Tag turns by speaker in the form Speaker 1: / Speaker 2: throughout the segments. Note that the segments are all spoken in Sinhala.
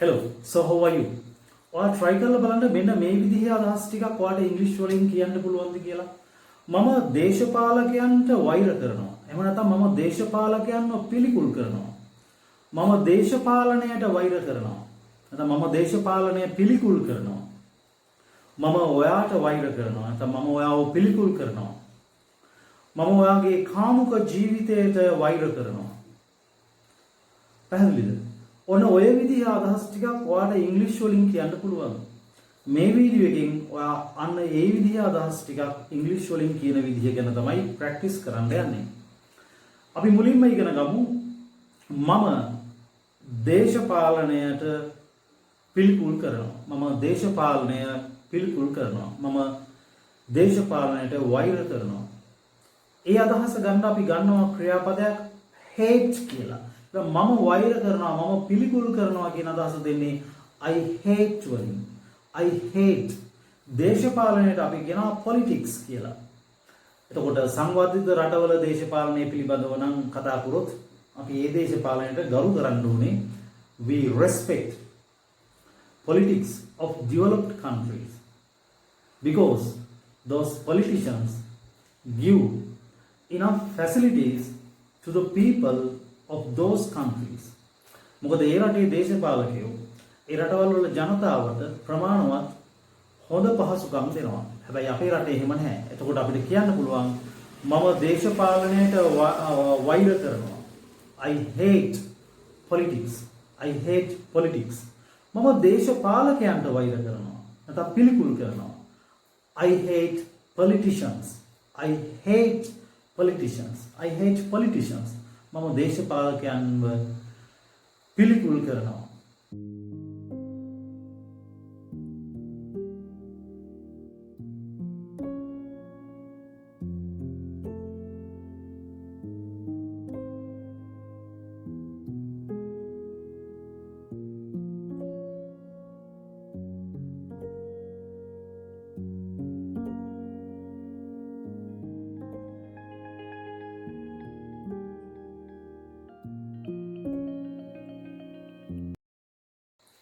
Speaker 1: Hello, so how are you? ඔයා try කරලා බලන්න මෙන්න මේ විදිහේ අදහස් ටිකක් ඔයාට ඉංග්‍රීසි වලින් කියන්න පුළුවන්ද කියලා. මම දේශපාලකයන්ට වෛර කරනවා. එහෙම නැත්නම් මම දේශපාලකයන්ව පිළිකුල් කරනවා. මම දේශපාලනයට වෛර කරනවා. නැත්නම් මම දේශපාලනය පිළිකුල් කරනවා. මම ඔයාට වෛර කරනවා. නැත්නම් මම ඔයාව පිළිකුල් කරනවා. මම ඔයාගේ කාමුක ජීවිතයට වෛර කරනවා. පැහැදිලිද? ඔන්න ඔය විදිහේ අදහස් ටිකක් ඔයාට ඉංග්‍රීසි වලින් කියන්න පුළුවන්. මේ වීඩියෝ එකෙන් ඔයා අන්න ඒ විදිහේ අදහස් ටිකක් ඉංග්‍රීසි වලින් කියන විදිහ ගැන තමයි ප්‍රැක්ටිස් කරන්න යන්නේ. අපි මුලින්ම ඉගෙන ගමු මම දේශපාලනයට පිළිකුල් කරනවා. මම දේශපාලනය පිළිකුල් කරනවා. මම දේශපාලනයට වෛර කරනවා. ඒ අදහස ගන්න අපි ගන්නවා ක්‍රියාපදයක් hate කියලා. මම වෛර කරනවා මම පිළිකුල් කරනවා කියන අදහස දෙන්නේ I hate වලින්. I hate දේශපාලනයට අපි කියනවා politics කියලා. එතකොට සංවර්ධිත රටවල දේශපාලනය පිළිබඳව නම් කතා කරොත් අපි මේ දේශපාලනයට ගරු කරන්න ඕනේ. We respect politics of developed countries because those politicians give enough facilities to the people of those countries. මොකද ඒ රටේ දේශපාලකයෝ ඒ රටවල් වල ජනතාවට ප්‍රමාණවත් හොඳ පහසුකම් දෙනවා. හැබැයි අපේ රටේ එහෙම නැහැ. එතකොට අපිට කියන්න පුළුවන් මම දේශපාලනයට වෛර කරනවා. I hate politics. I hate politics. මම දේශපාලකයන්ට වෛර කරනවා. නැත්නම් පිළිකුල් කරනවා. I hate politicians. I hate politicians. I hate politicians. මම දේශපාලකයන්ව පිළිකුල් කරනවා.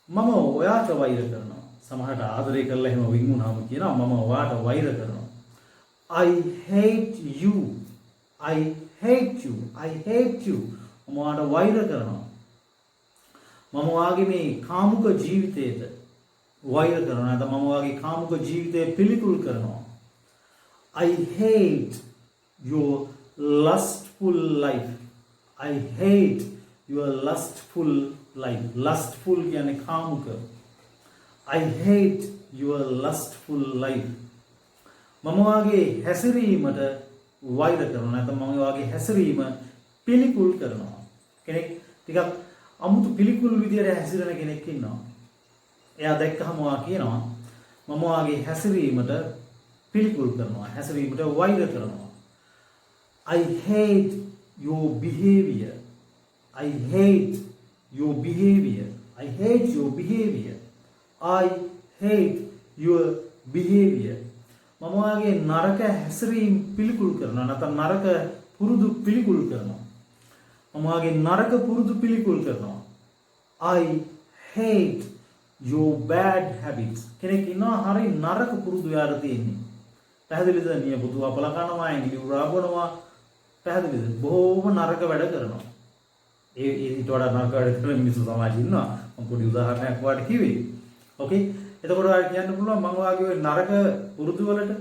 Speaker 1: මම ඔයාට වෛර කරනවා. සමහරට ආදරය කරලා එහෙම වින්නුනාම කියනවා මම ඔයාට වෛර කරනවා. I hate you. I hate you. I hate you. මම ඔයාට වෛර කරනවා. මම ඔයාගේ මේ කාමුක ජීවිතයට වෛර කරනවා. නැත්නම් මම ඔයාගේ කාමුක ජීවිතය පිළිකුල් කරනවා. I hate your lustful life. I hate your lustful life. Lustful කියන්නේ කාමුක. I hate your lustful life. මම වාගේ හැසිරීමට වෛර කරනවා. නැත්නම් මම වාගේ හැසිරීම පිළිකුල් කරනවා. කෙනෙක් ටිකක් අමුතු පිළිකුල් විදියට හැසිරෙන කෙනෙක් ඉන්නවා. එයා දැක්කහම වා කියනවා මම වාගේ හැසිරීමට පිළිකුල් කරනවා. හැසිරීමට වෛර කරනවා. I hate your behavior. I hate your behavior. I hate your behavior. I hate your behavior. මම වාගේ නරක හැසිරීම පිළිකුල් කරනවා. නැත්නම් නරක පුරුදු පිළිකුල් කරනවා. මම වාගේ නරක පුරුදු පිළිකුල් කරනවා. I hate your bad habits. කෙනෙක් ඉන්නවා හරි නරක පුරුදු යාර තියෙන්නේ. පැහැදිලිද? නියපොතු අපල කනවා, ඇඟිලි උරා බොනවා. පැහැදිලිද? බොහොම නරක වැඩ කරනවා. ඊට වඩා නරක වැඩ කරන මිනිස්සු සමාජයේ ඉන්නවා. මම පොඩි උදාහරණයක් ඔයාලට කිව්වේ. ඕකේ. එතකොට ඔයාලට කියන්න පුළුවන් මම ඔයාගේ ওই නරක පුරුදු වලට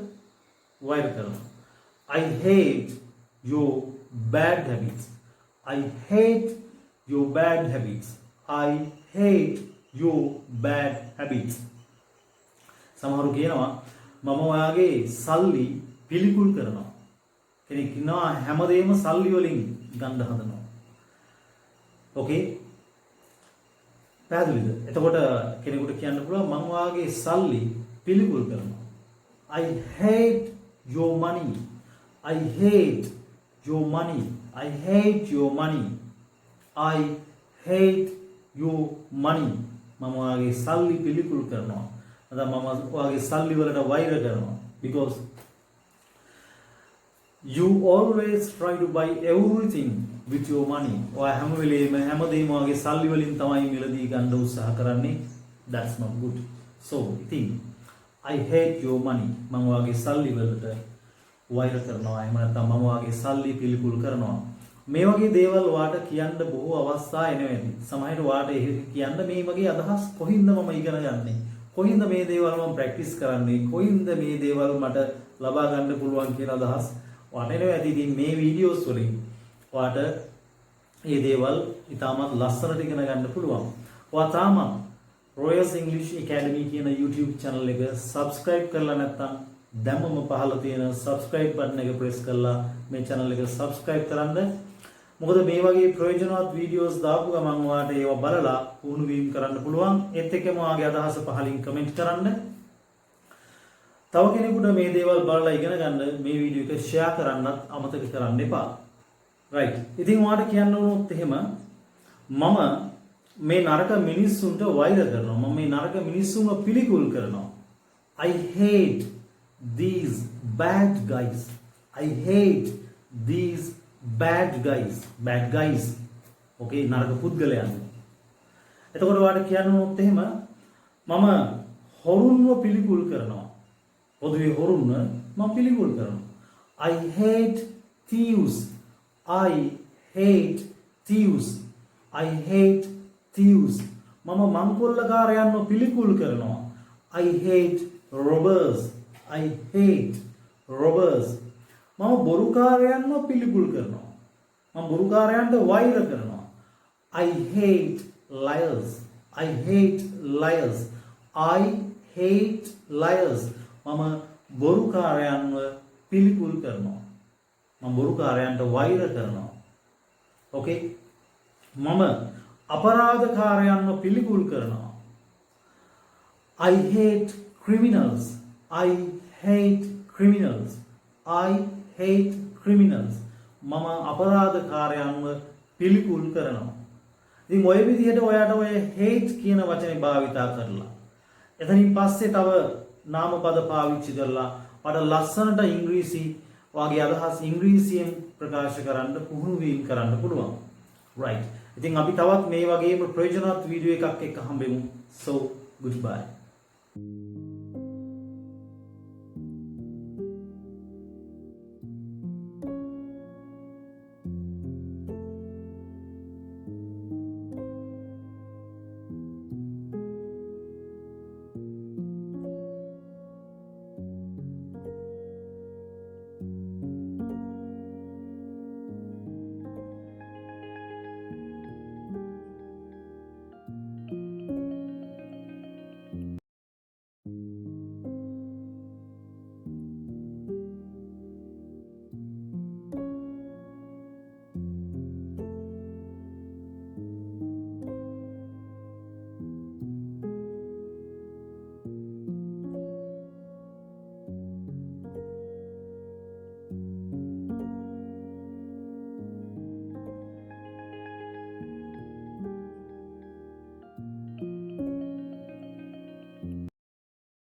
Speaker 1: වෛර කරනවා. I hate your bad habits. I hate your bad habits. I hate your bad habits. සමහරු කියනවා මම ඔයාගේ සල්ලි පිළිකුල් කරනවා. කෙනෙක් ඉන්නවා හැමදේම සල්ලි වලින් ගන්න හදනවා. ඕකේ. පැහැදිලිද? එතකොට කෙනෙකුට කියන්න පුළුවන් මම වාගේ සල්ලි පිළිකුල් කරනවා. I hate your money. I hate your money. I hate your money. I hate your money. මම වාගේ සල්ලි පිළිකුල් කරනවා. නැත්නම් මම වාගේ සල්ලි වලට වෛර කරනවා. Because you always try to buy everything with your money. ඔයා හැම වෙලේම හැමදේම වගේ සල්ලි වලින් තමයි මිලදී ගන්න උත්සාහ කරන්නේ. That's not good. So ඉතින් I hate your money. මම වාගේ සල්ලි වලට වෛර කරනවා. එහෙම නැත්නම් මම වාගේ සල්ලි පිළිකුල් කරනවා. මේ වගේ දේවල් වාට කියන්න බොහෝ අවස්ථා එනවා ඇති. සමහරවිට වාට කියන්න මේ වගේ අදහස් කොහින්ද මම ඉගෙන ගන්නෙ? කොහින්ද මේ දේවල් මම ප්‍රැක්ටිස් කරන්නේ? කොහින්ද මේ දේවල් මට ලබා ගන්න පුළුවන් කියන අදහස් වාට එනවා ඇති. ඉතින් මේ වීඩියෝස් වලින් වාට මේ දේවල් ඉතාමත් ලස්සනට ඉගෙන ගන්න පුළුවන්. ඔයා තාම Royas English Academy කියන YouTube channel එක subscribe කරලා නැත්නම් දැම්මම පහළ තියෙන subscribe button එක press කරලා මේ channel එක subscribe කරන්න. මොකද මේ වගේ ප්‍රයෝජනවත් videos දාපු ගමන් ඔයාලට ඒව බලලා පුහුණු වීම කරන්න පුළුවන්. ඒත් එක්කම ඔයාගේ අදහස පහලින් comment කරන්න. තව කෙනෙකුට මේ දේවල් බලලා ඉගෙන ගන්න මේ වීඩියෝ එක share කරන්නත් අමතක කරන්න එපා. right. ඉතින් ඔයාලට කියන්න ඕනොත් එහෙම මම මේ නරක මිනිස්සුන්ට වෛර කරනවා. මම මේ නරක මිනිස්සුන්ව පිළිකුල් කරනවා. I hate these bad guys. I hate these bad guys. Bad guys. Okay, නරක පුද්ගලයන්. එතකොට ඔයාලට කියන්න ඕනොත් එහෙම මම හොරුන්ව පිළිකුල් කරනවා. පොදුවේ හොරුන්ව මම පිළිකුල් කරනවා. I hate thieves. I hate thieves. I hate thieves. මම මංකොල්ලකාරයන්ව පිළිකුල් කරනවා. I hate robbers. I hate robbers. මම බොරුකාරයන්ව පිළිකුල් කරනවා. මම බොරුකාරයන්ට වෛර කරනවා. I hate liars. I hate liars. I hate liars. මම බොරුකාරයන්ව පිළිකුල් කරනවා. මම බොරුකාරයන්ට වෛර කරනවා. Okay? මම අපරාධකාරයන්ව පිළිකුල් කරනවා. I hate criminals. I hate criminals. I hate criminals. මම අපරාධකාරයන්ව පිළිකුල් කරනවා. ඉතින් ඔය විදිහට ඔයාට ඔය hate කියන වචනේ භාවිතා කරලා එතනින් පස්සේ තව නාමපද පාවිච්චි කරලා වඩා ලස්සනට ඉංග්‍රීසි වාගේ අදහස් ඉංග්‍රීසියෙන් ප්‍රකාශ කරන්න පුහුණු වීම කරන්න පුළුවන්. right. ඉතින් අපි තවත් මේ වගේම ප්‍රයෝජනවත් වීඩියෝ එකක් එක්ක හම්බෙමු. So goodbye.